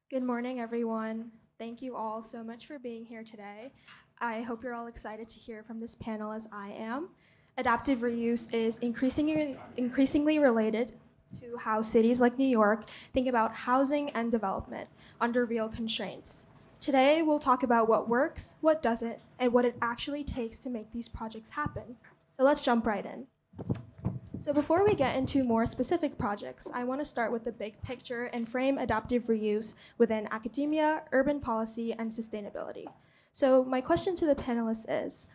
Good morning, everyone. Thank you all so much for being here today. I hope you're all excited to hear from this panel as I am. Adaptive reuse is increasingly related to how cities like New York think about housing and development under real constraints. Today, we'll talk about what works, what doesn't, and what it actually takes to make these projects happen. So let's jump right in. So before we get into more specific projects, I want to start with the big picture and frame adaptive reuse within academia, urban policy, and sustainability. So my question to the panelists is,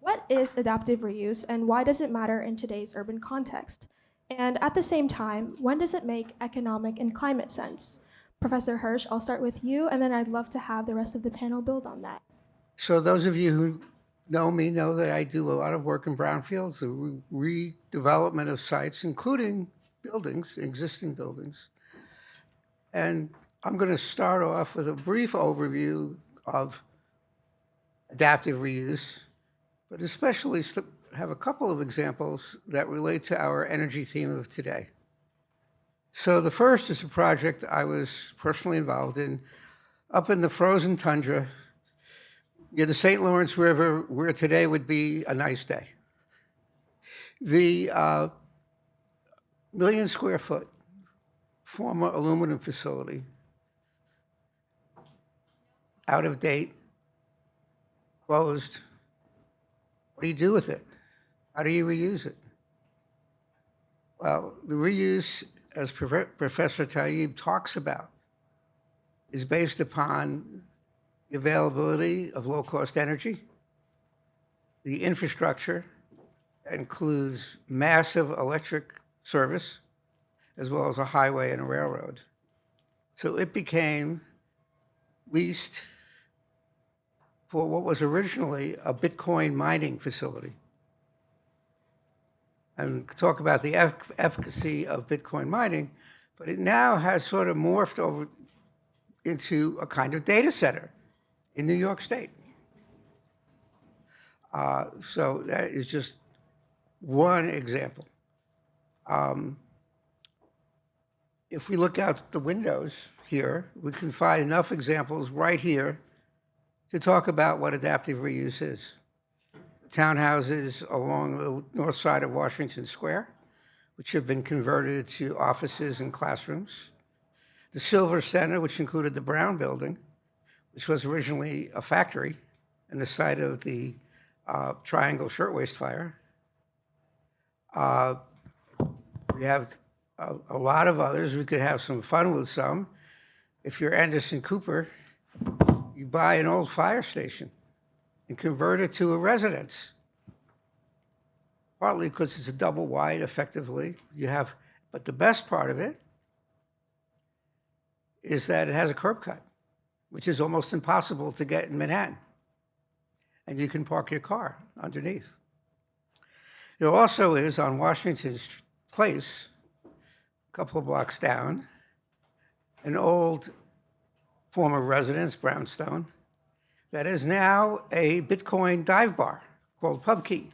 what is adaptive reuse and why does it matter in today's urban context? And at the same time, when does it make economic and climate sense? Professor Hersh, I'll start with you, and then I'd love to have the rest of the panel build on that. So those of you who know me know that I do a lot of work in brownfields, the redevelopment of sites, including buildings, existing buildings. And I'm going to start off with a brief overview of adaptive reuse, but especially have a couple of examples that relate to our energy theme of today. So the first is a project I was personally involved in up in the frozen tundra near the St. Lawrence River, where today would be a nice day. The million square foot former aluminum facility, out of date, closed. What do you do with it? How do you reuse it? Well, the reuse, as Professor Taib talks about, is based upon the availability of low-cost energy, the infrastructure that includes massive electric service, as well as a highway and a railroad. So it became leased for what was originally a Bitcoin mining facility. And talk about the efficacy of Bitcoin mining, but it now has sort of morphed over into a kind of data center in New York State. So that is just one example. If we look out the windows here, we can find enough examples right here to talk about what adaptive reuse is. Townhouses along the north side of Washington Square, which have been converted to offices and classrooms. The Silver Center, which included the Brown Building, which was originally a factory and the site of the Triangle Shirtwaist Fire. We have a lot of others. We could have some fun with some. If you're Anderson Cooper, you buy an old fire station and convert it to a residence. Partly because it's a double wide, effectively. But the best part of it is that it has a curb cut, which is almost impossible to get in Manhattan. And you can park your car underneath. There also is on Washington Place, a couple of blocks down, an old former residence, Brownstone, that is now a Bitcoin dive bar called Pub Key.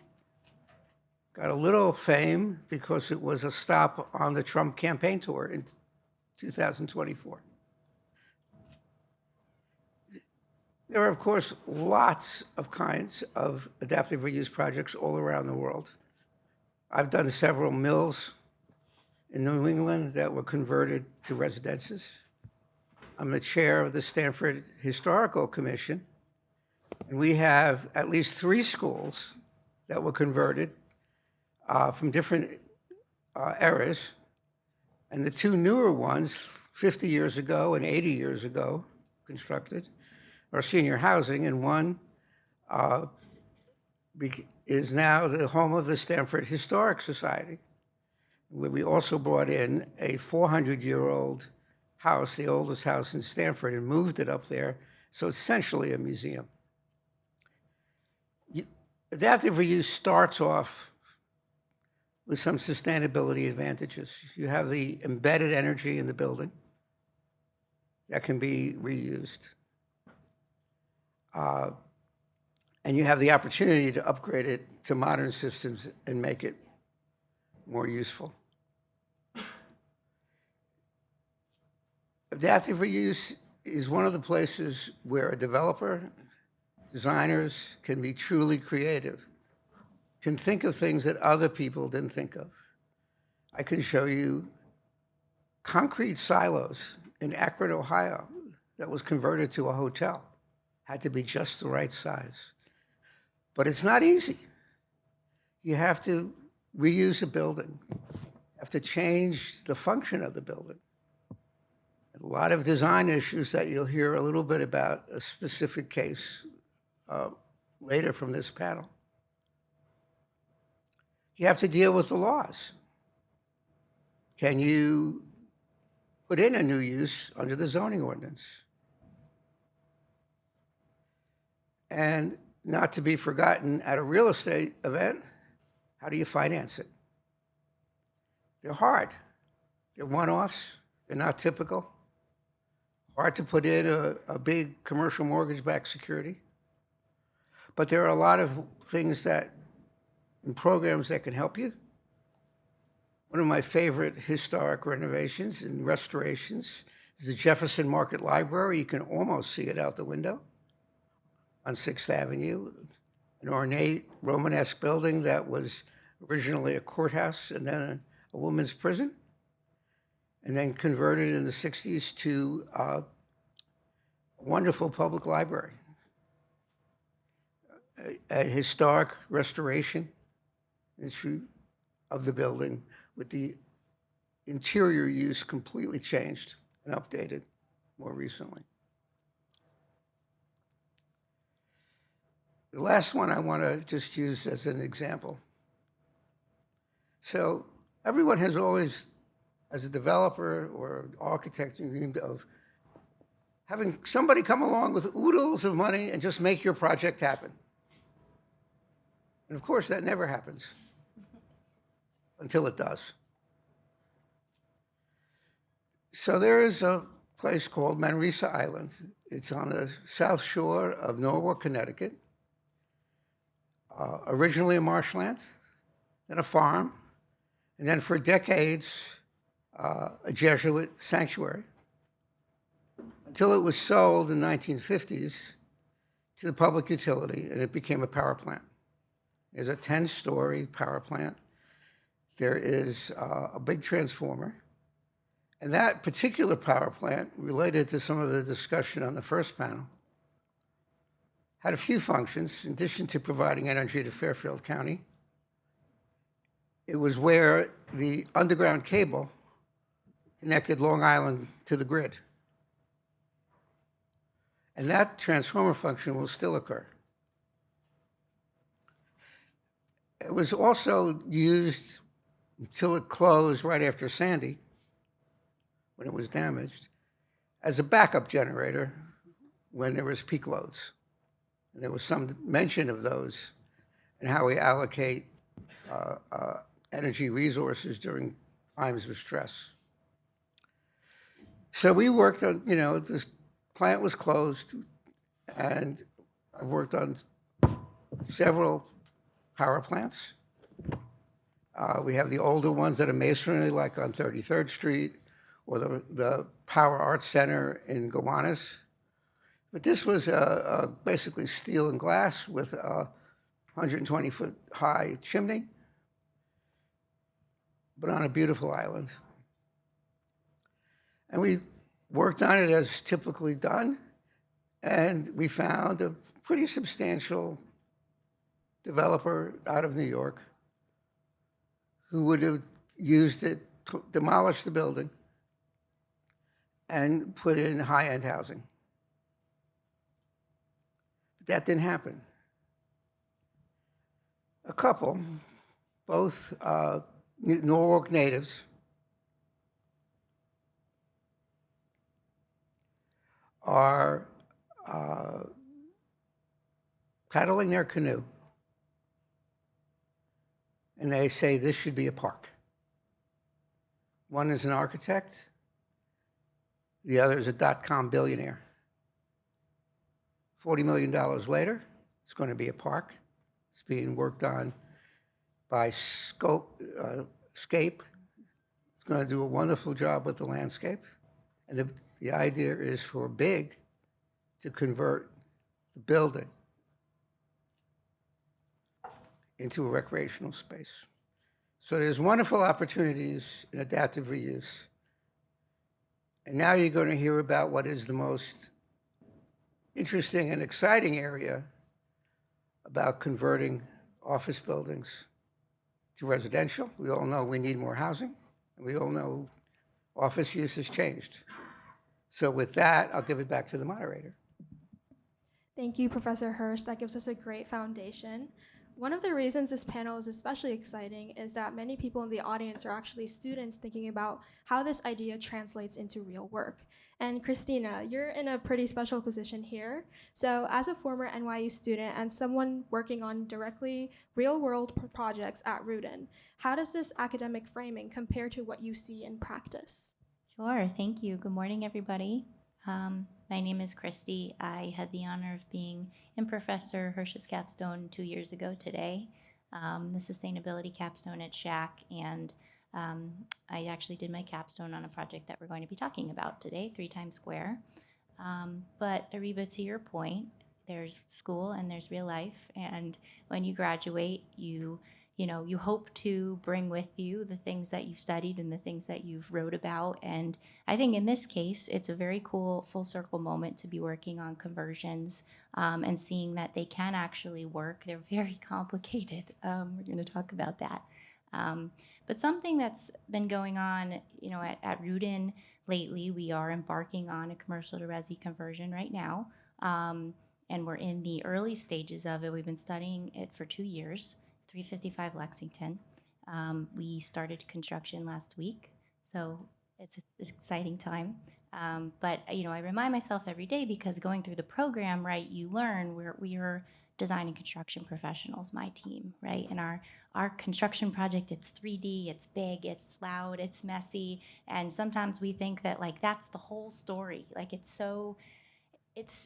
Got a little fame because it was a stop on the Trump campaign tour in 2024. There are, of course, lots of kinds of adaptive reuse projects all around the world. I've done several mills in New England that were converted to residences. I'm the chair of the Stanford Historical Commission, and we have at least 3 schools that were converted from different eras. And the 2 newer ones, 50 years ago and 80 years ago, constructed, are senior housing, and one is now the home of the Stanford Historic Society, where we also brought in a 400-year-old house, the oldest house in Stanford, and moved it up there. So it's essentially a museum. Adaptive reuse starts off with some sustainability advantages. You have the embedded energy in the building that can be reused. And you have the opportunity to upgrade it to modern systems and make it more useful. Adaptive reuse is one of the places where a developer, designers can be truly creative, can think of things that other people didn't think of. I can show you concrete silos in Akron, Ohio, that was converted to a hotel. Had to be just the right size. But it's not easy. You have to reuse a building. You have to change the function of the building. A lot of design issues that you'll hear a little bit about a specific case later from this panel. You have to deal with the laws. Can you put in a new use under the zoning ordinance? And not to be forgotten, at a real estate event, how do you finance it? They're hard. They're one-offs. They're not typical. Hard to put in a big commercial mortgage-backed security. But there are a lot of things that, and programs that can help you. One of my favorite historic renovations and restorations is the Jefferson Market Library. You can almost see it out the window on 6th Avenue, an ornate Romanesque building that was originally a courthouse and then a women's prison, and then converted in the 60s to a wonderful public library. A historic restoration of the building with the interior use completely changed and updated more recently. The last one I want to just use as an example. So everyone has always, as a developer or architect, dreamed of having somebody come along with oodles of money and just make your project happen. And of course, that never happens until it does. So there is a place called Hrisa Island. It's on the south shore of Norwalk, Connecticut. Originally a marshland, then a farm, and then for decades, a Jesuit sanctuary, until it was sold in the 1950s to the public utility, and it became a power plant. There's a 10-story power plant. There is a big transformer. And that particular power plant, related to some of the discussion on the first panel, had a few functions. In addition to providing energy to Fairfield County, it was where the underground cable connected Long Island to the grid. And that transformer function will still occur. It was also used until it closed right after Sandy, when it was damaged, as a backup generator when there was peak loads. And there was some mention of those and how we allocate energy resources during times of stress. So we worked on, this plant was closed, and I worked on several power plants. We have the older ones that are masonry, like on 33rd Street, or the Power Arts Center in Gowanus. But this was basically steel and glass with a 120-foot high chimney, but on a beautiful island. And we worked on it as typically done, and we found a pretty substantial developer out of New York who would have used it to demolish the building and put in high-end housing. But that didn't happen. A couple, both Norwalk natives, are paddling their canoe, and they say this should be a park. One is an architect, the other is a dot-com billionaire. $40 million later, it's going to be a park. It's being worked on by Scape. It's going to do a wonderful job with the landscape. And the idea is for big to convert the building into a recreational space. So there's wonderful opportunities in adaptive reuse. And now you're going to hear about what is the most interesting and exciting area about converting office buildings to residential. We all know we need more housing. And we all know office use has changed. So with that, I'll give it back to the moderator. Thank you, Professor Hersh. That gives us a great foundation. One of the reasons this panel is especially exciting is that many people in the audience are actually students thinking about how this idea translates into real work. And Kristina, you're in a pretty special position here. So as a former NYU student and someone working on directly real-world projects at Rudin, how does this academic framing compare to what you see in practice? Sure, thank you. Good morning, everybody. My name is Christy. I had the honor of being in Professor Hersh's capstone 2 years ago today, the sustainability capstone at Schack, and I actually did my capstone on a project that we're going to be talking about today, 3 Times Square. But Aribah, to your point, there's school and there's real life, and when you graduate, you hope to bring with you the things that you studied and the things that you've wrote about. And I think in this case, it's a very cool full circle moment to be working on conversions and seeing that they can actually work. They're very complicated. We're going to talk about that. But something that's been going on, at Rudin lately, we are embarking on a commercial to resi conversion right now. And we're in the early stages of it. We've been studying it for 2 years. 355 Lexington. We started construction last week, so it's an exciting time. But I remind myself every day, because going through the program, right, you learn we are design and construction professionals, my team, right? And our construction project, it's 3D, it's big, it's loud, it's messy, and sometimes we think that that's the whole story.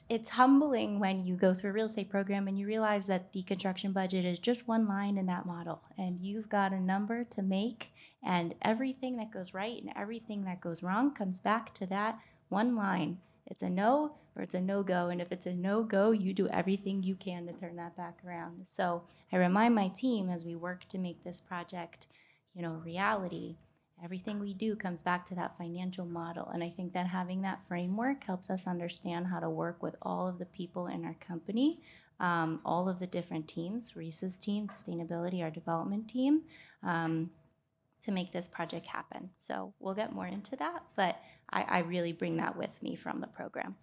It's humbling when you go through a real estate program and you realize that the construction budget is just one line in that model, and you've got a number to make, and everything that goes right and everything that goes wrong comes back to that one line. It's a no or it's a no-go, and if it's a no-go, you do everything you can to turn that back around. So I remind my team as we work to make this project, reality. Everything we do comes back to that financial model. And I think that having that framework helps us understand how to work with all of the people in our company, all of the different teams, Hrisa's team, sustainability, our development team, to make this project happen. So we'll get more into that, but I really bring that with me from the program.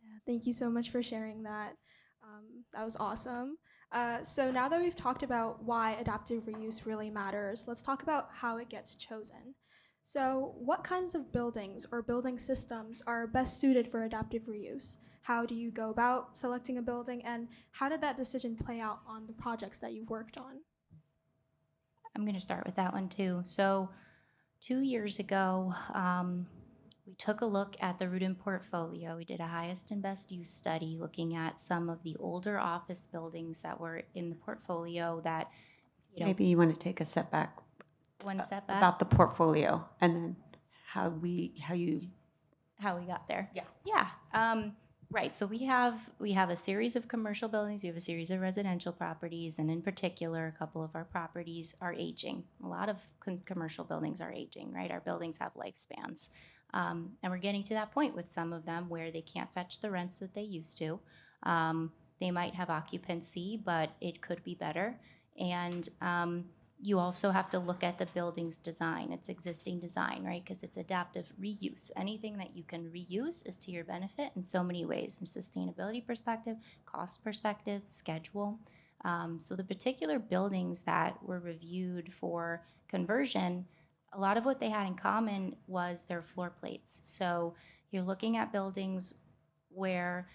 Yeah, thank you so much for sharing that. That was awesome. So now that we've talked about why adaptive reuse really matters, let's talk about how it gets chosen. So what kinds of buildings or building systems are best suited for adaptive reuse? How do you go about selecting a building, and how did that decision play out on the projects that you've worked on? I'm going to start with that one too. So 2 years ago, we took a look at the Rudin portfolio. We did a highest and best use study looking at some of the older office buildings that were in the portfolio that, Maybe you want to take a step back. One step back. About the portfolio, and then how we got there. Yeah. Yeah. Right. So we have a series of commercial buildings. We have a series of residential properties, and in particular, a couple of our properties are aging. A lot of commercial buildings are aging, right? Our buildings have lifespans. And we're getting to that point with some of them where they can't fetch the rents that they used to. They might have occupancy, but it could be better. And you also have to look at the building's design, its existing design, right? Because it's adaptive reuse. Anything that you can reuse is to your benefit in so many ways, from sustainability perspective, cost perspective, schedule. So the particular buildings that were reviewed for conversion, a lot of what they had in common was their floor plates. So you're looking at buildings where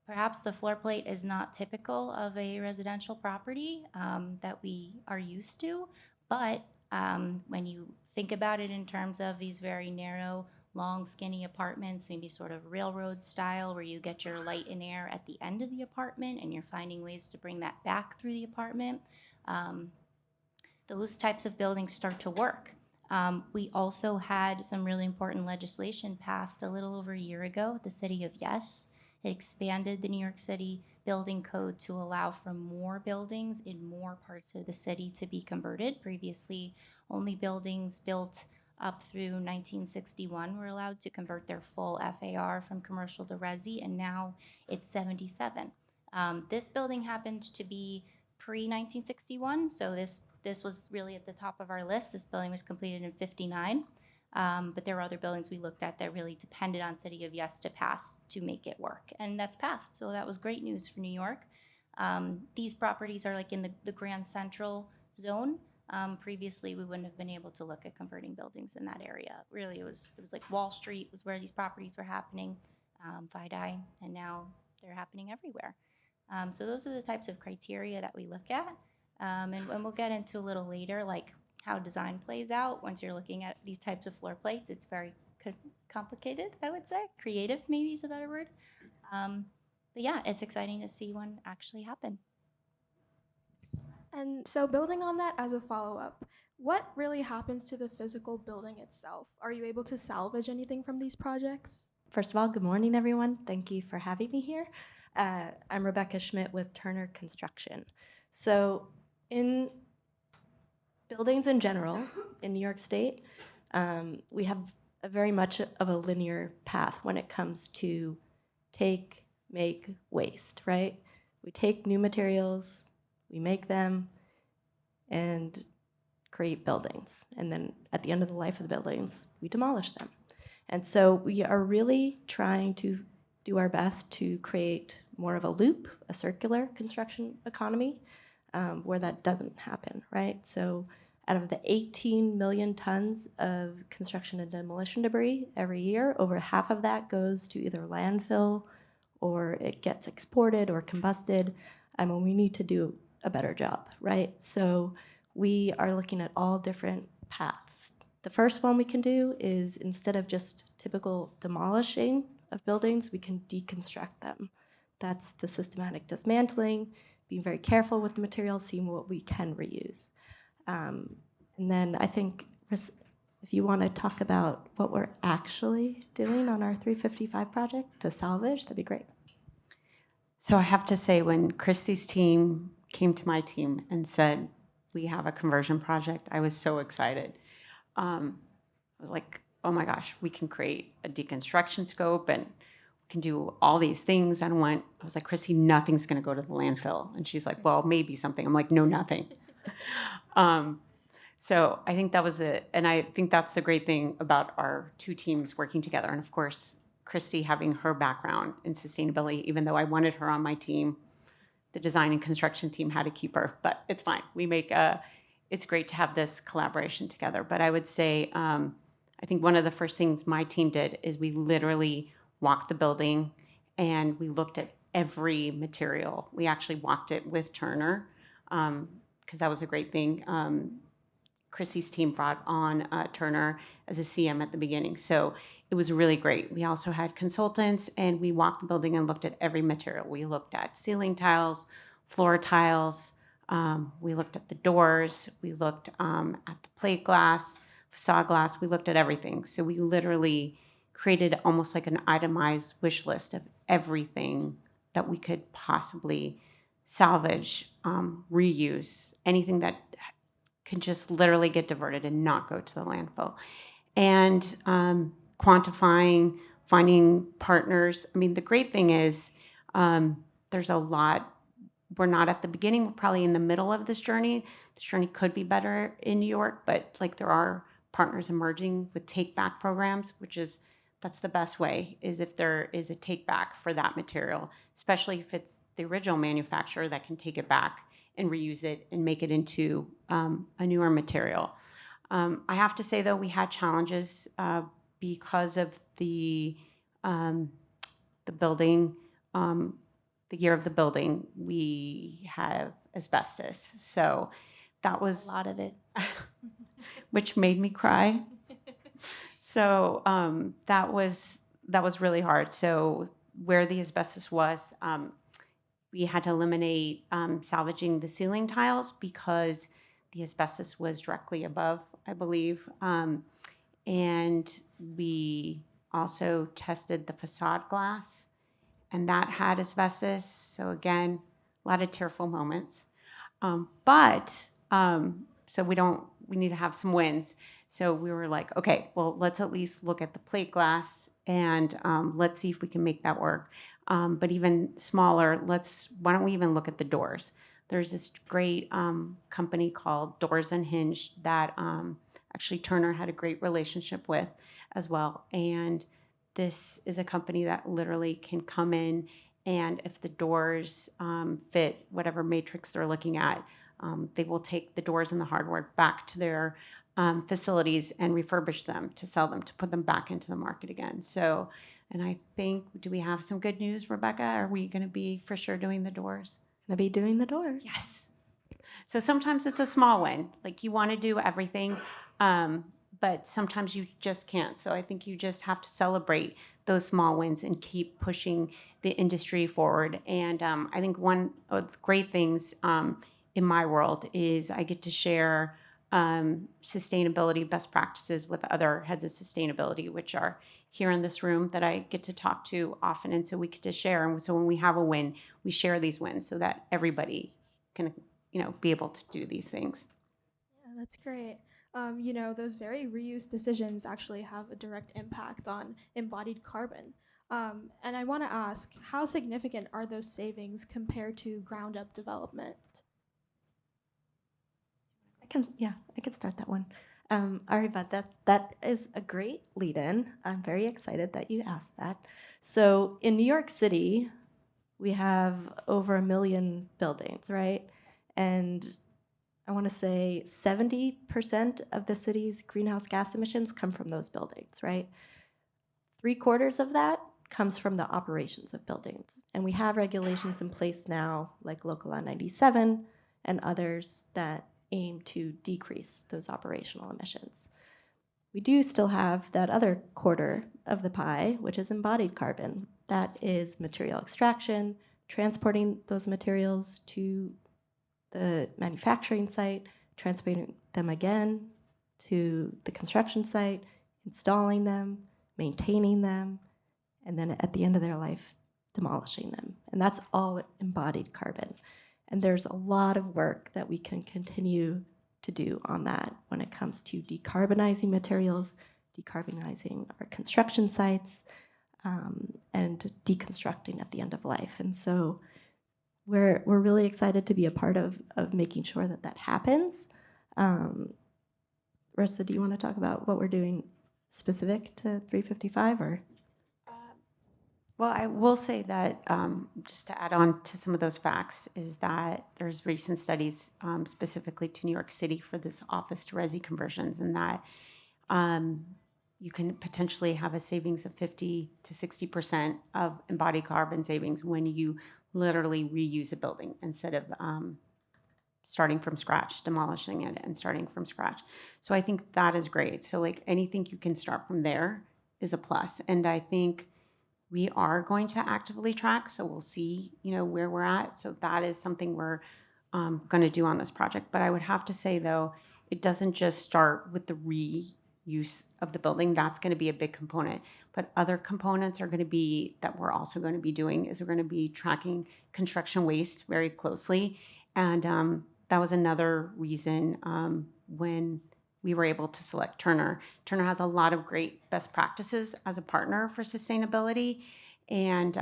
perhaps the floor plate is not typical of a residential property that we are used to, but when you think about it in terms of these very narrow, long, skinny apartments, maybe sort of railroad style, where you get your light and air at the end of the apartment and you're finding ways to bring that back through the apartment, those types of buildings start to work. We also had some really important legislation passed a little over a year ago at the City of Yes. It expanded the New York City building code to allow for more buildings in more parts of the city to be converted. Previously, only buildings built up through 1961 were allowed to convert their full FAR from commercial to resi, and now it's 77. This building happened to be pre-1961, so this was really at the top of our list. This building was completed in 59, but there were other buildings we looked at that really depended on City of Yes to pass to make it work, and that's passed, so that was great news for New York. These properties are like in the Grand Central zone. Previously, we wouldn't have been able to look at converting buildings in that area. Really, it was like Wall Street was where these properties were happening, FIDI, and now they're happening everywhere. So those are the types of criteria that we look at. And we'll get into a little later, like how design plays out. Once you're looking at these types of floor plates, it's very complicated, I would say. Creative, maybe is a better word. But yeah, it's exciting to see one actually happen. And so building on that as a follow-up, what really happens to the physical building itself? Are you able to salvage anything from these projects? First of all, good morning, everyone. Thank you for having me here. I'm Rebecca Schmidt with Turner Construction. So in buildings in general, in New York State, we have a very much of a linear path when it comes to take, make, waste, right? We take new materials, we make them, and create buildings. And then at the end of the life of the buildings, we demolish them. And so we are really trying to do our best to create more of a loop, a circular construction economy, where that doesn't happen, right? So out of the 18 million tons of construction and demolition debris every year, over half of that goes to either landfill or it gets exported or combusted. And we need to do a better job, right? So we are looking at all different paths. The first one we can do is, instead of just typical demolishing of buildings, we can deconstruct them. That's the systematic dismantling, being very careful with the materials, seeing what we can reuse. And then I think, if you want to talk about what we're actually doing on our 355 project to salvage, that'd be great. So I have to say, when Christy's team came to my team and said, we have a conversion project, I was so excited. I was like, oh my gosh, we can create a deconstruction scope and we can do all these things. I was like, Christy, nothing's going to go to the landfill. And she's like, well, maybe something. I'm like, no, nothing. So I think and I think that's the great thing about our two teams working together. And of course, Christy having her background in sustainability, even though I wanted her on my team, the design and construction team had to keep her, but it's fine. It's great to have this collaboration together. But I would say, I think one of the first things my team did is we literally walked the building and we looked at every material. We actually walked it with Turner, because that was a great thing. Chrissy's team brought on Turner as a CM at the beginning. So it was really great. We also had consultants, and we walked the building and looked at every material. We looked at ceiling tiles, floor tiles. We looked at the doors. We looked at the plate glass, facade glass. We looked at everything. So we literally created almost like an itemized wish list of everything that we could possibly salvage, reuse, anything that can just literally get diverted and not go to the landfill. And quantifying, finding partners. I mean, the great thing is there's a lot. We're not at the beginning. We're probably in the middle of this journey. This journey could be better in New York, but like there are partners emerging with take-back programs, that's the best way, is if there is a take-back for that material, especially if it's the original manufacturer that can take it back and reuse it and make it into a newer material. I have to say, though, we had challenges because of the building, the year of the building. We have asbestos, so that was A lot of it. which made me cry. So that was really hard. So where the asbestos was, we had to eliminate salvaging the ceiling tiles because the asbestos was directly above. I believe. And we also tested the facade glass, and that had asbestos. So again, a lot of tearful moments. So we need to have some wins. So we were like, okay, well, let's at least look at the plate glass and let's see if we can make that work. But even smaller, why don't we even look at the doors? There's this great company called Doors and Hinge that actually Turner had a great relationship with as well. And this is a company that literally can come in, and if the doors fit whatever matrix they're looking at, they will take the doors and the hardware back to their facilities and refurbish them to sell them, to put them back into the market again. So, and I think, do we have some good news, Rebecca? Are we going to be for sure doing the doors? Gonna be doing the doors. Yes. So sometimes it's a small win. Like you want to do everything, but sometimes you just can't. So I think you just have to celebrate those small wins and keep pushing the industry forward. And I think one of the great things in my world is I get to share sustainability best practices with other heads of sustainability, which are here in this room that I get to talk to often. And so we get to share. And so when we have a win, we share these wins so that everybody can, be able to do these things. Yeah, that's great. Those very reuse decisions actually have a direct impact on embodied carbon. And I want to ask, how significant are those savings compared to ground-up development? I can start that one. Aribah, that is a great lead-in. I'm very excited that you asked that. So in New York City, we have over 1 million buildings, right? And I want to say 70% of the city's greenhouse gas emissions come from those buildings, right? 3/4 of that comes from the operations of buildings. And we have regulations in place now, like Local Law 97 and others that aim to decrease those operational emissions. We do still have that other quarter of the pie, which is embodied carbon. That is material extraction, transporting those materials to the manufacturing site, transporting them again to the construction site, installing them, maintaining them, and then at the end of their life, demolishing them. And that's all embodied carbon. And there's a lot of work that we can continue to do on that when it comes to decarbonizing materials, decarbonizing our construction sites, and deconstructing at the end of life. And so we're really excited to be a part of making sure that happens. Hrisa, do you want to talk about what we're doing specific to 355 or? Well, I will say that just to add on to some of those facts is that there's recent studies specifically to New York City for this office to resi conversions, and that you can potentially have a savings of 50 to 60% of embodied carbon savings when you literally reuse a building instead of starting from scratch, demolishing it and starting from scratch. So I think that is great. So like anything you can start from there is a plus. And I think we are going to actively track, so we'll see, where we're at. So that is something we're going to do on this project. But I would have to say, though, it doesn't just start with the reuse of the building. That's going to be a big component. But other components are going to be, that we're also going to be doing, is we're going to be tracking construction waste very closely. And that was another reason when we were able to select Turner. Turner has a lot of great best practices as a partner for sustainability. And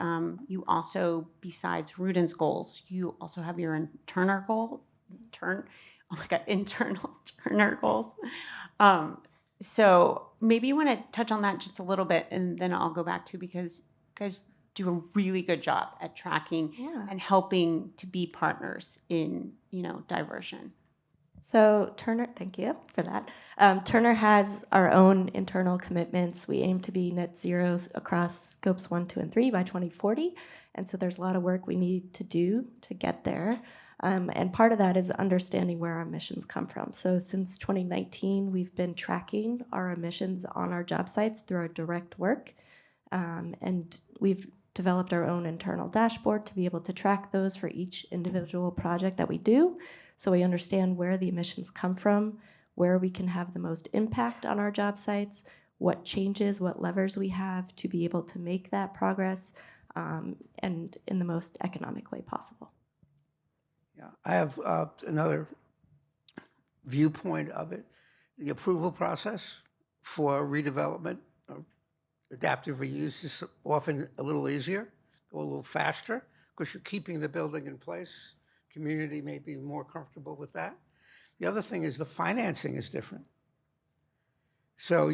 you also, besides Rudin's goals, you also have your internal Turner goals. So maybe you want to touch on that just a little bit, and then I'll go back to, because you guys do a really good job at tracking and helping to be partners in, diversion. So Turner, thank you for that. Turner has our own internal commitments. We aim to be net zero across scopes 1, 2, and 3 by 2040. And so there's a lot of work we need to do to get there. And part of that is understanding where our emissions come from. So since 2019, we've been tracking our emissions on our job sites through our direct work. And we've developed our own internal dashboard to be able to track those for each individual project that we do. So we understand where the emissions come from, where we can have the most impact on our job sites, what changes, what levers we have to be able to make that progress, and in the most economic way possible. Yeah, I have another viewpoint of it. The approval process for redevelopment or adaptive reuse is often a little easier, go a little faster, because you're keeping the building in place. Community may be more comfortable with that. The other thing is the financing is different. So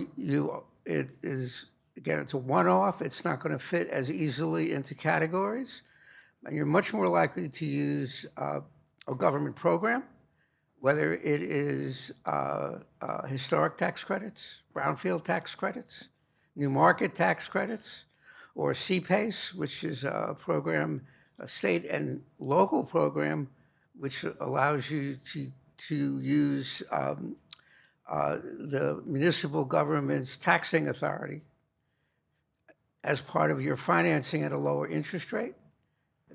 it is, again, it's a one-off. It's not going to fit as easily into categories. And you're much more likely to use a government program, whether it is historic tax credits, brownfield tax credits, new market tax credits, or CPACE, which is a program, a state and local program, which allows you to use the municipal government's taxing authority as part of your financing at a lower interest rate.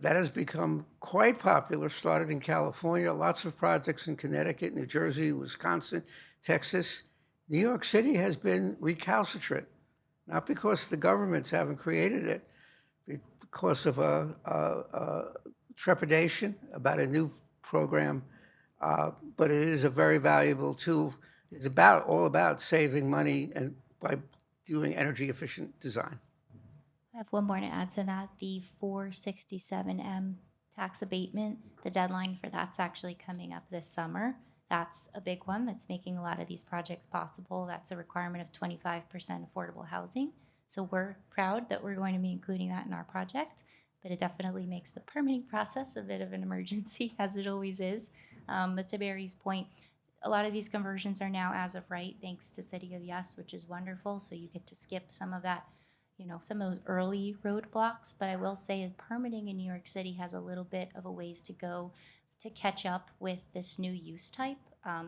That has become quite popular, started in California, lots of projects in Connecticut, New Jersey, Wisconsin, Texas. New York City has been recalcitrant, not because the governments haven't created it, because of a trepidation about a new program, but it is a very valuable tool. It's all about saving money and by doing energy efficient design. I have one more to add to that. The 467M tax abatement, the deadline for that's actually coming up this summer. That's a big one that's making a lot of these projects possible. That's a requirement of 25% affordable housing. So we're proud that we're going to be including that in our project, but it definitely makes the permitting process a bit of an emergency, as it always is. But to Barry's point, a lot of these conversions are now as of right, thanks to City of Yes, which is wonderful. So you get to skip some of that, some of those early roadblocks. But I will say permitting in New York City has a little bit of a ways to go to catch up with this new use type,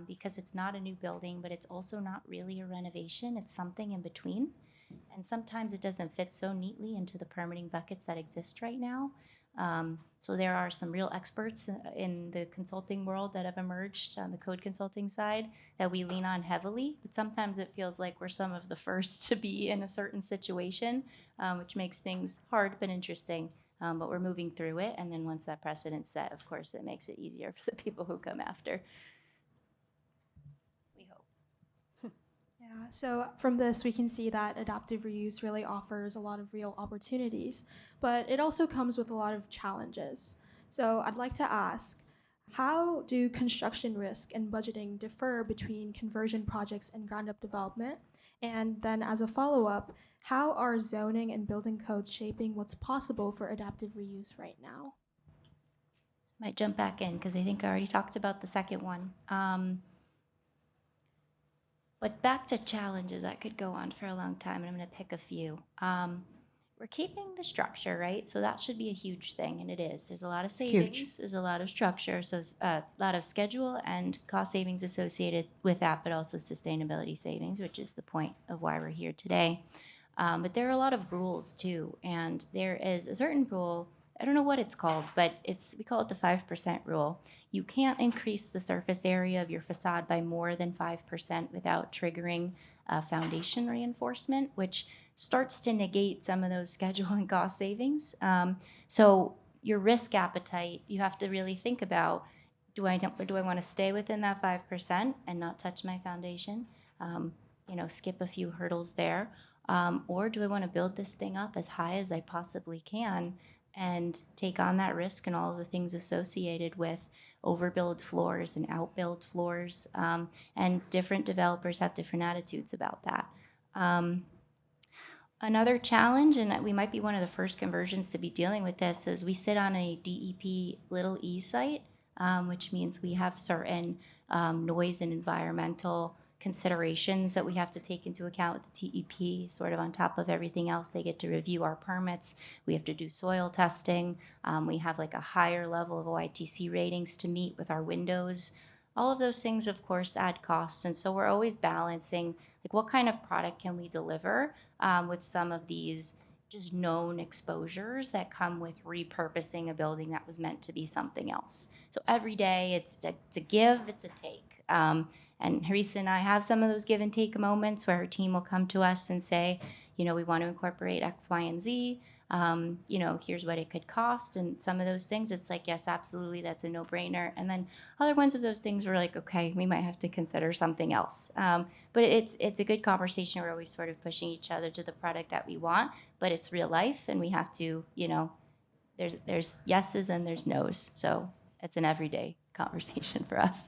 because it's not a new building, but it's also not really a renovation. It's something in between. And sometimes it doesn't fit so neatly into the permitting buckets that exist right now. So there are some real experts in the consulting world that have emerged on the code consulting side that we lean on heavily. But sometimes it feels like we're some of the first to be in a certain situation, which makes things hard but interesting. But we're moving through it. And then once that precedent's set, of course, it makes it easier for the people who come after. We hope. Yeah, so from this, we can see that adaptive reuse really offers a lot of real opportunities, but it also comes with a lot of challenges. So I'd like to ask, how do construction risk and budgeting differ between conversion projects and ground-up development? And then as a follow-up, how are zoning and building codes shaping what's possible for adaptive reuse right now? Might jump back in because I think I already talked about the second one. But back to challenges, that could go on for a long time, and I'm going to pick a few. We're keeping the structure, right? So that should be a huge thing, and it is. There's a lot of savings, there's a lot of structure, so a lot of schedule and cost savings associated with that, but also sustainability savings, which is the point of why we're here today. But there are a lot of rules too, and there is a certain rule. I don't know what it's called, but we call it the 5% rule. You can't increase the surface area of your facade by more than 5% without triggering foundation reinforcement, which starts to negate some of those schedule and cost savings. So your risk appetite, you have to really think about, do I want to stay within that 5% and not touch my foundation? Skip a few hurdles there. Or do I want to build this thing up as high as I possibly can and take on that risk and all of the things associated with overbuild floors and outbuild floors, and different developers have different attitudes about that. Another challenge, and we might be one of the first conversions to be dealing with this, is we sit on a DEP little e site, which means we have certain noise and environmental considerations that we have to take into account with the TEP, sort of on top of everything else. They get to review our permits. We have to do soil testing. We have like a higher level of OITC ratings to meet with our windows. All of those things, of course, add costs. And so we're always balancing, like, what kind of product can we deliver with some of these just known exposures that come with repurposing a building that was meant to be something else. So every day it's a give, it's a take. And Hrisa and I have some of those give and take moments where her team will come to us and say, we want to incorporate X, Y, and Z. Here's what it could cost. And some of those things, it's like, yes, absolutely, that's a no-brainer. And then other ones of those things, we're like, okay, we might have to consider something else. But it's a good conversation. We're always sort of pushing each other to the product that we want, but it's real life, and we have to, there's yeses and there's nos. So it's an everyday conversation for us.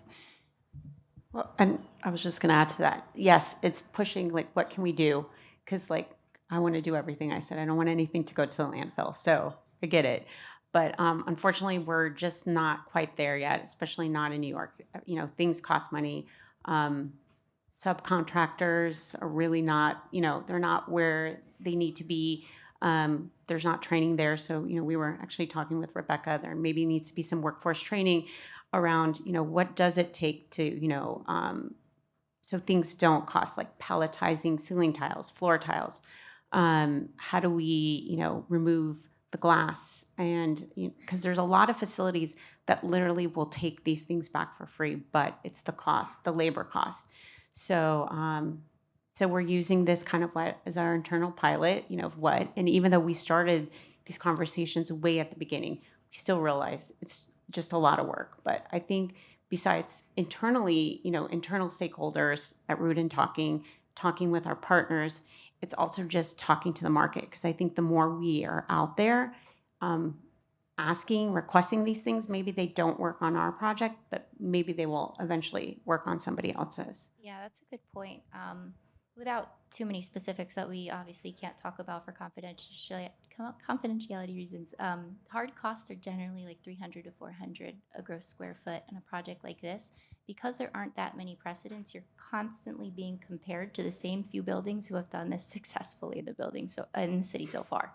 Well, and I was just going to add to that. Yes, it's pushing, like, what can we do? Because, like, I want to do everything. I said I don't want anything to go to the landfill. So I get it. But unfortunately, we're just not quite there yet, especially not in New York. Things cost money. Subcontractors are really not, they're not where they need to be. There's not training there. So, we were actually talking with Rebecca. There maybe needs to be some workforce training around, what does it take to, so things don't cost, like palletizing ceiling tiles, floor tiles. How do we, remove the glass? And because there's a lot of facilities that literally will take these things back for free, but it's the cost, the labor cost. So, so we're using this kind of what as our internal pilot, of what, and even though we started these conversations way at the beginning, we still realize it's just a lot of work. But I think besides internally, internal stakeholders at Rudin talking with our partners, it's also just talking to the market. Because I think the more we are out there requesting these things, maybe they don't work on our project, but maybe they will eventually work on somebody else's. Yeah, that's a good point. Without too many specifics that we obviously can't talk about for confidentiality reasons, hard costs are generally like 300 to 400 a gross square foot in a project like this. Because there aren't that many precedents, you're constantly being compared to the same few buildings who have done this successfully in the city so far.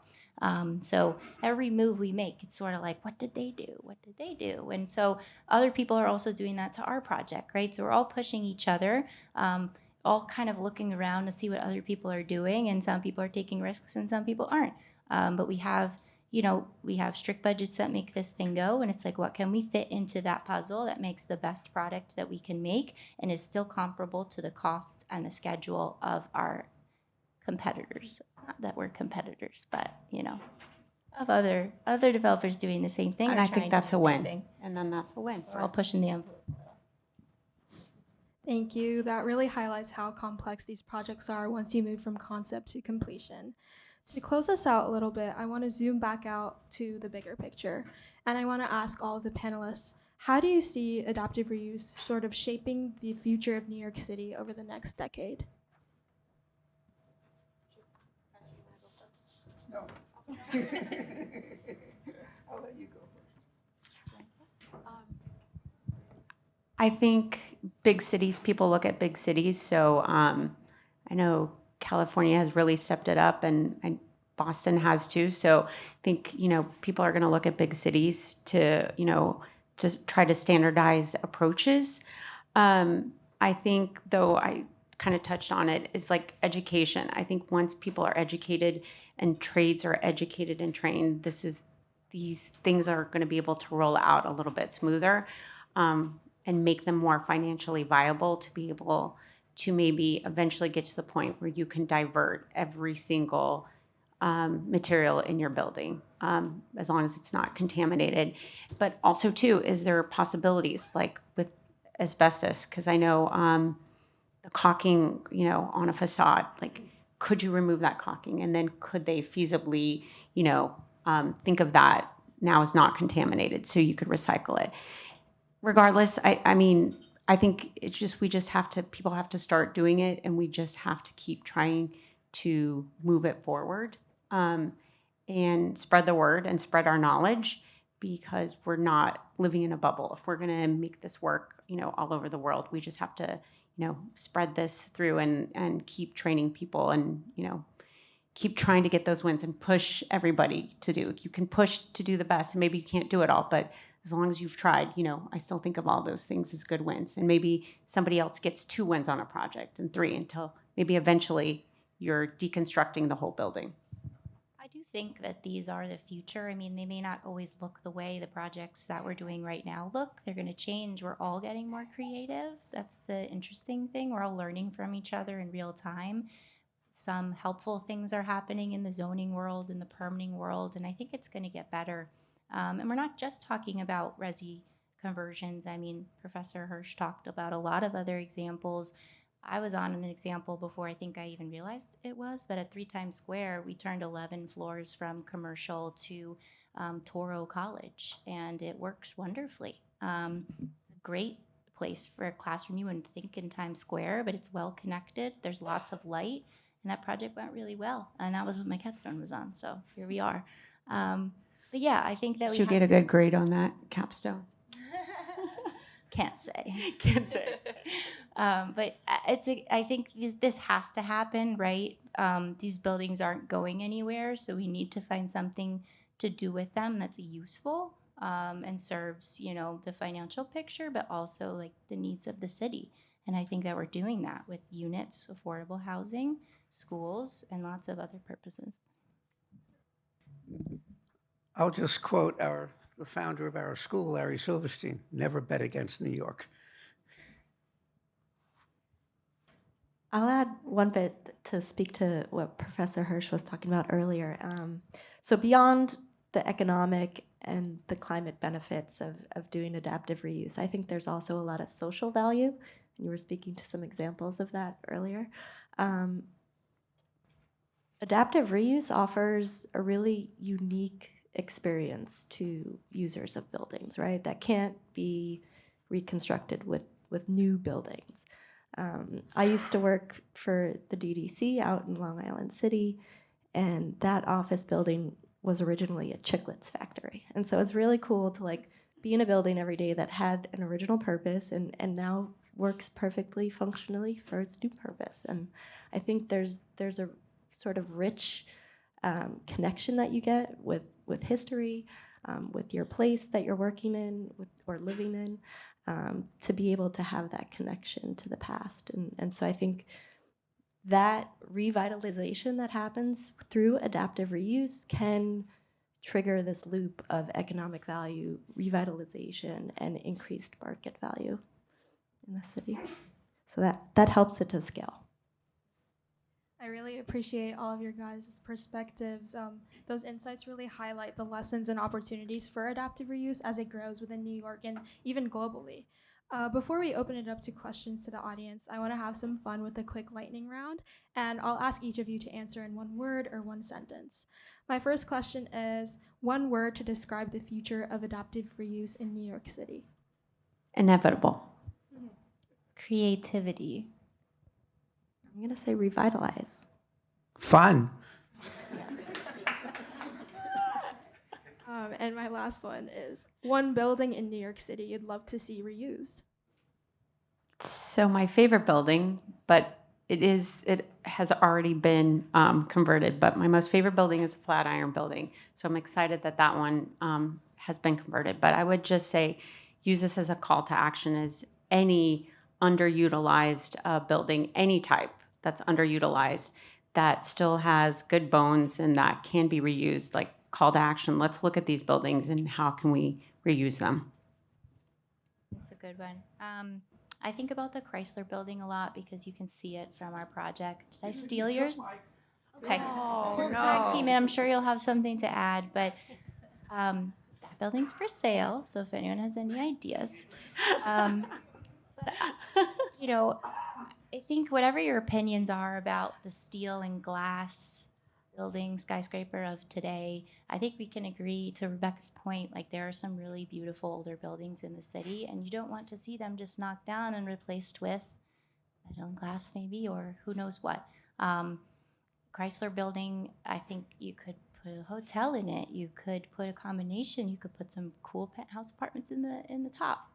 So every move we make, it's sort of like, what did they do? What did they do? And so other people are also doing that to our project, right? So we're all pushing each other, all kind of looking around to see what other people are doing. And some people are taking risks and some people aren't. But we have strict budgets that make this thing go. And it's like, what can we fit into that puzzle that makes the best product that we can make and is still comparable to the costs and the schedule of our competitors? Not that we're competitors, but, of other developers doing the same thing. And or I trying think to that's do a the same win. thing. And then that's a win. We're all pushing the envelope. Thank you. That really highlights how complex these projects are once you move from concept to completion. To close us out a little bit, I want to zoom back out to the bigger picture. And I want to ask all of the panelists, how do you see adaptive reuse sort of shaping the future of New York City over the next decade? No. I'll let you go first. I think big cities, people look at big cities. So I know California has really stepped it up and Boston has too. So I think, people are going to look at big cities to, just try to standardize approaches. I think, though, I kind of touched on it, is like education. I think once people are educated and trades are educated and trained, these things are going to be able to roll out a little bit smoother and make them more financially viable to be able to maybe eventually get to the point where you can divert every single material in your building, as long as it's not contaminated. But also, too, is there possibilities like with asbestos? Because I know the caulking, on a facade, like, could you remove that caulking? And then could they feasibly, think of that now as not contaminated so you could recycle it? Regardless, I mean, I think people have to start doing it, and we just have to keep trying to move it forward and spread the word and spread our knowledge, because we're not living in a bubble. If we're going to make this work, all over the world, we just have to, spread this through and keep training people and, keep trying to get those wins and push everybody to do. You can push to do the best, and maybe you can't do it all, but as long as you've tried, I still think of all those things as good wins. And maybe somebody else gets 2 wins on a project and 3 until maybe eventually you're deconstructing the whole building. I do think that these are the future. I mean, they may not always look the way the projects that we're doing right now look. They're going to change. We're all getting more creative. That's the interesting thing. We're all learning from each other in real time. Some helpful things are happening in the zoning world, in the permitting world, and I think it's going to get better. And we're not just talking about resi conversions. I mean, Professor Hersh talked about a lot of other examples. I was on an example before I think I even realized it was, but at 3 Times Square, we turned 11 floors from commercial to Toro College, and it works wonderfully. It's a great place for a classroom. You wouldn't think in Times Square, but it's well connected. There's lots of light, and that project went really well. And that was what my capstone was on, so here we are. But yeah, I think that we She'll have get a to- good grade on that capstone. Can't say. Can't say. But I think this has to happen, right? These buildings aren't going anywhere, so we need to find something to do with them that's useful and serves, the financial picture, but also like the needs of the city. And I think that we're doing that with units, affordable housing, schools, and lots of other purposes. I'll just quote the founder of our school, Larry Silverstein, never bet against New York. I'll add one bit to speak to what Professor Hersh was talking about earlier. So beyond the economic and the climate benefits of doing adaptive reuse, I think there's also a lot of social value. You were speaking to some examples of that earlier. Adaptive reuse offers a really unique experience to users of buildings, right? That can't be reconstructed with new buildings. I used to work for the DDC out in Long Island City, and that office building was originally a Chiclets factory. And so it's really cool to be in a building every day that had an original purpose and now works perfectly functionally for its new purpose. And I think there's a sort of rich connection that you get with history, with your place that you're working in or living in, to be able to have that connection to the past. And so I think that revitalization that happens through adaptive reuse can trigger this loop of economic value, revitalization, and increased market value in the city. So that helps it to scale. I really appreciate all of your guys' perspectives. Those insights really highlight the lessons and opportunities for adaptive reuse as it grows within New York and even globally. Before we open it up to questions to the audience, I want to have some fun with a quick lightning round, and I'll ask each of you to answer in one word or one sentence. My first question is one word to describe the future of adaptive reuse in New York City. Inevitable. Creativity. I'm going to say revitalize. Fun. And my last one is one building in New York City you'd love to see reused. So my favorite building, but it has already been converted, but my most favorite building is a Flatiron building. So I'm excited that one has been converted. But I would just say, use this as a call to action, as any underutilized building, any type that's underutilized, that still has good bones and that can be reused, like call to action. Let's look at these buildings and how can we reuse them? That's a good one. I think about the Chrysler building a lot because you can see it from our project. Did I steal yours? Okay. We'll tag team it. I'm sure you'll have something to add, but that building's for sale, so if anyone has any ideas. I think whatever your opinions are about the steel and glass building skyscraper of today, I think we can agree to Rebecca's point, there are some really beautiful older buildings in the city, and you don't want to see them just knocked down and replaced with metal and glass maybe, or who knows what. Chrysler building, I think you could put a hotel in it. You could put a combination. You could put some cool penthouse apartments in the top.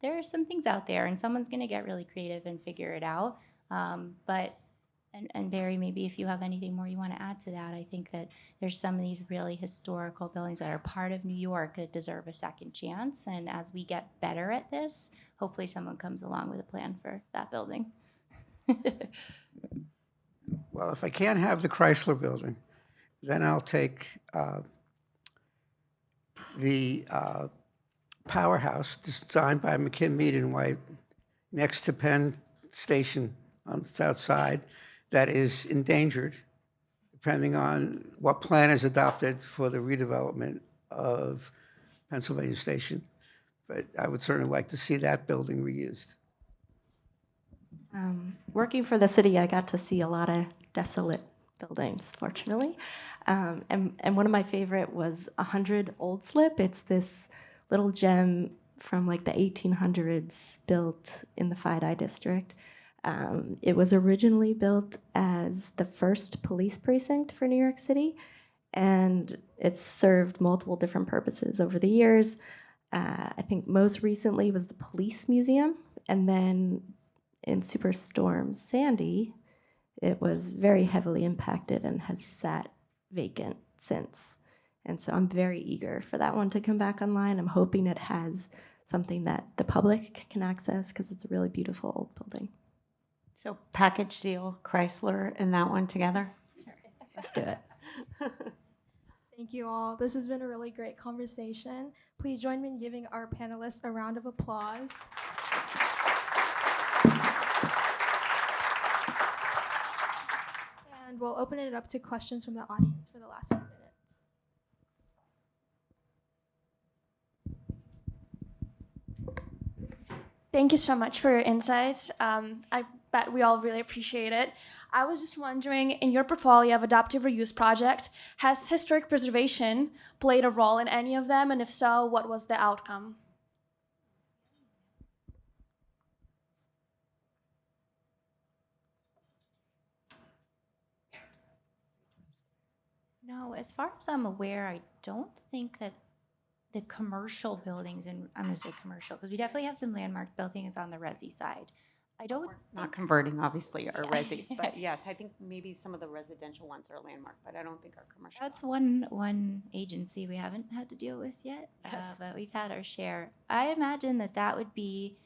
There are some things out there, and someone's going to get really creative and figure it out. And Barry, maybe if you have anything more you want to add to that, I think that there's some of these really historical buildings that are part of New York that deserve a second chance. And as we get better at this, hopefully someone comes along with a plan for that building. Well, if I can't have the Chrysler building, Then I'll take the powerhouse designed by McKim Mead and White next to Penn Station on the south side that is endangered, depending on what plan is adopted for the redevelopment of Pennsylvania Station. But I would certainly like to see that building reused. Working for the city, I got to see a lot of desolate buildings, fortunately. And one of my favorite was 100 Old Slip. It's this little gem from like the 1800s built in the Fide District. It was originally built as the first police precinct for New York City, and it's served multiple different purposes over the years. I think most recently was the police museum, and then in Superstorm Sandy, it was very heavily impacted and has sat vacant since. And so I'm very eager for that one to come back online. I'm hoping it has something that the public can access because it's a really beautiful old building. So package deal, Chrysler and that one together? Let's do it. Thank you all. This has been a really great conversation. Please join me in giving our panelists a round of applause. And we'll open it up to questions from the audience for the last few minutes. Thank you so much for your insights. I bet we all really appreciate it. I was just wondering, in your portfolio of adaptive reuse projects, has historic preservation played a role in any of them? And if so, what was the outcome? No, as far as I'm aware, I don't think that the commercial buildings, and I'm going to say commercial, because we definitely have some landmark buildings on the resi side. I don't Not converting, obviously, our Yeah. resis, but yes, I think maybe some of the residential ones are landmark, but I don't think our commercial. That's ones. one agency we haven't had to deal with yet, Yes. but we've had our share. I imagine that would be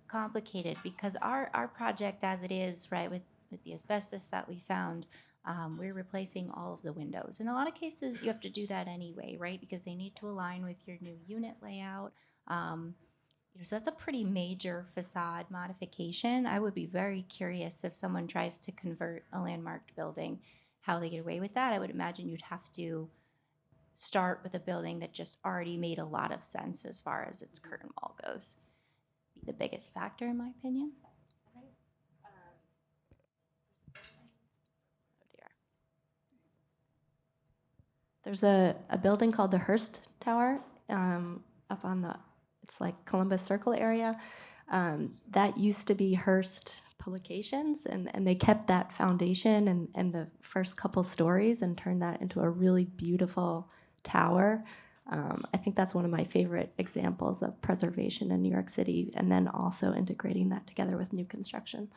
complicated because our project as it is, right, with the asbestos that we found, we're replacing all of the windows. In a lot of cases, you have to do that anyway, right, because they need to align with your new unit layout. So that's a pretty major facade modification. I would be very curious if someone tries to convert a landmarked building, how they get away with that. I would imagine you'd have to start with a building that just already made a lot of sense as far as its curtain wall goes. Be the biggest factor, in my opinion. There's a building called the Hersh Tower up on the, it's like Columbus Circle area. That used to be Hearst Publications, and they kept that foundation and the first couple stories and turned that into a really beautiful tower. I think that's one of my favorite examples of preservation in New York City, and then also integrating that together with new construction.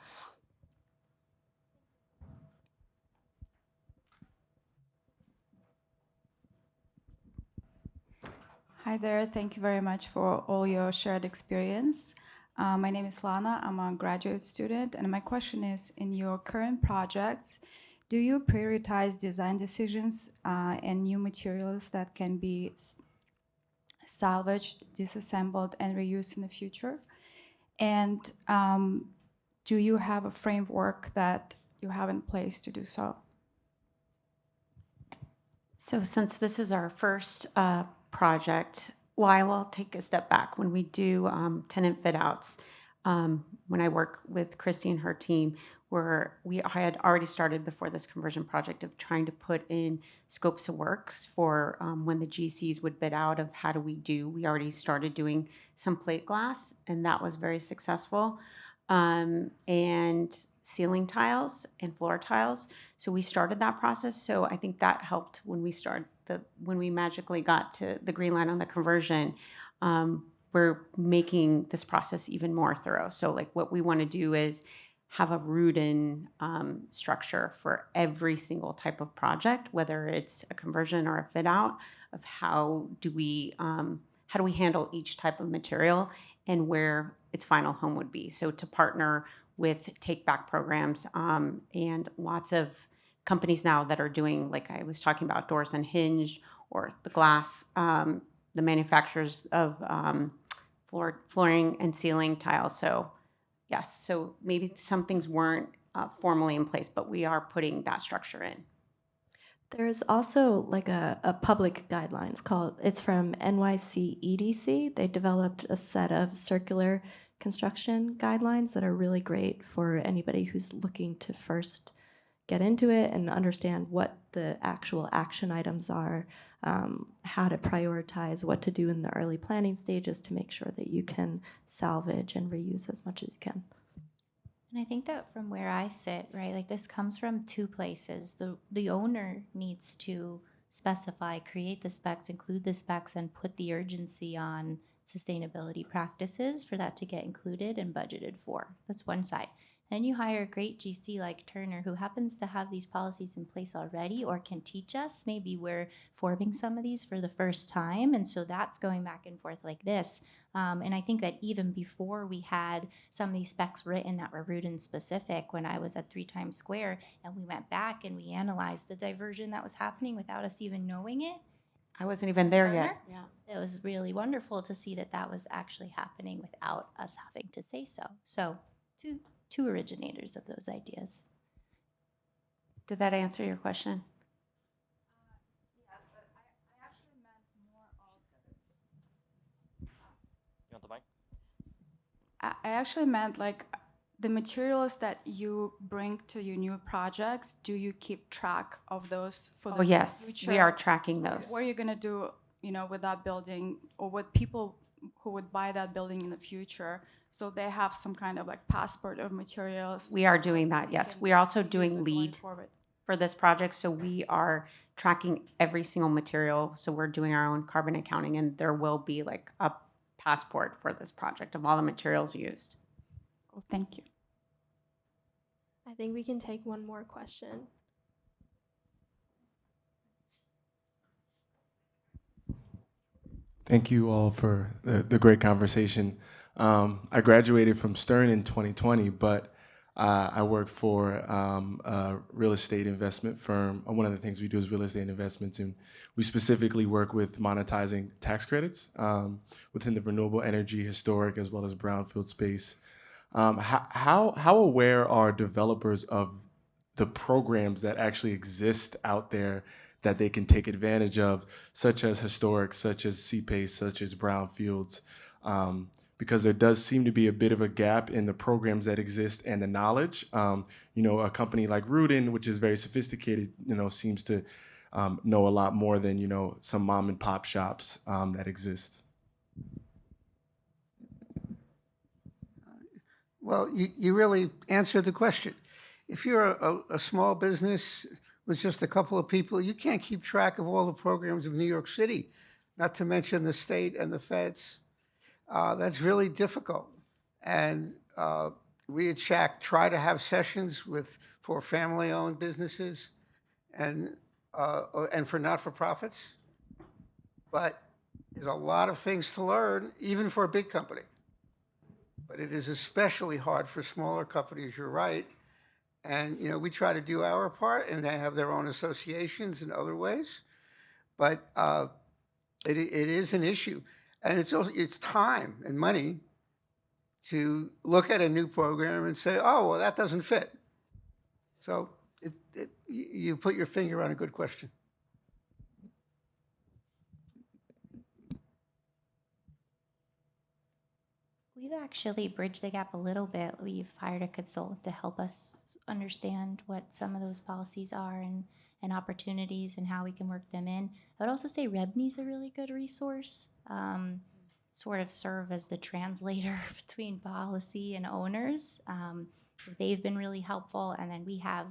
Hi there, thank you very much for all your shared experience. My name is Lana, I'm a graduate student, and my question is, in your current projects, do you prioritize design decisions and new materials that can be salvaged, disassembled, and reused in the future? And do you have a framework that you have in place to do so? So since this is our first project, well, I will take a step back. When we do tenant fit outs, when I work with Christy and her team, I had already started before this conversion project of trying to put in scopes of works for when the GCs would bid out of how do we already started doing some plate glass, and that was very successful. And ceiling tiles and floor tiles. So we started that process. So I think that helped when we magically got to the green light on the conversion. We're making this process even more thorough. So like what we want to do is have a Rudin structure for every single type of project, whether it's a conversion or a fit out, of how do we handle each type of material and where its final home would be. So to partner with take back programs and lots of companies now that are doing, like I was talking about, doors unhinged or the glass, the manufacturers of flooring and ceiling tiles. So yes, so maybe some things weren't formally in place, but we are putting that structure in. There's also like a public guidelines called, it's from NYC EDC. They developed a set of circular construction guidelines that are really great for anybody who's looking to first get into it and understand what the actual action items are, how to prioritize, what to do in the early planning stages to make sure that you can salvage and reuse as much as you can. And I think that from where I sit, right, like this comes from two places. The owner needs to specify, create the specs, include the specs, and put the urgency on sustainability practices for that to get included and budgeted for. That's one side. Then you hire a great GC like Turner who happens to have these policies in place already or can teach us. Maybe we're forming some of these for the first time. And so that's going back and forth like this. And I think that even before we had some of these specs written that were Rudin specific, when I was at 3 Times Square and we went back and we analyzed the diversion that was happening without us even knowing it. I wasn't even there Turner? yet. Yeah. It was really wonderful to see that that was actually happening without us having to say so. So two originators of those ideas. Did that answer your question? Yes, but I actually meant more of. You want the mic? I actually meant like the materials that you bring to your new projects. Do you keep track of those for the Oh, yes, future? we are tracking those. What are you gonna do, with that building, or what people who would buy that building in the future? So they have some kind of like passport of materials. We are doing that, yes. We are also doing LEED forward. for this project, so we are tracking every single material. So we're doing our own carbon accounting, and there will be like a passport for this project of all the materials used. Well, thank you. I think we can take one more question. Thank you all for the great conversation. I graduated from Stern in 2020, but I work for a real estate investment firm. One of the things we do is real estate investments, and we specifically work with monetizing tax credits within the renewable energy, historic, as well as brownfield space. How aware are developers of the programs that actually exist out there that they can take advantage of, such as historic, such as CPACE, such as brownfields? Because there does seem to be a bit of a gap in the programs that exist and the knowledge. A company like Rudin, which is very sophisticated, seems to know a lot more than, some mom and pop shops that exist. Well, you really answered the question. If you're a small business with just a couple of people, you can't keep track of all the programs of New York City, not to mention the state and the feds. That's really difficult. And we at Schack try to have sessions for family-owned businesses and for not-for-profits. But there's a lot of things to learn, even for a big company. But it is especially hard for smaller companies, you're right. And we try to do our part, and they have their own associations and other ways. But it is an issue. And it's time and money to look at a new program and say, oh, well, that doesn't fit. So you put your finger on a good question. We've actually bridged the gap a little bit. We've hired a consultant to help us understand what some of those policies are and opportunities and how we can work them in. I would also say REBNY is a really good resource, sort of serve as the translator between policy and owners. So they've been really helpful. And then we have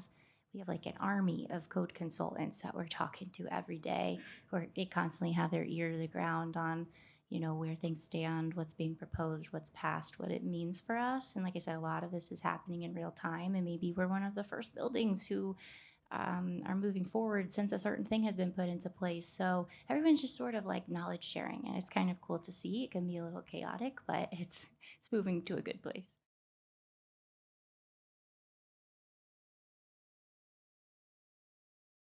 like an army of code consultants that we're talking to every day, who they constantly have their ear to the ground on where things stand, what's being proposed, what's passed, what it means for us. And like I said, a lot of this is happening in real time, and maybe we're one of the first buildings who are moving forward since a certain thing has been put into place. So everyone's just sort of like knowledge sharing, and it's kind of cool to see. It can be a little chaotic, but it's moving to a good place.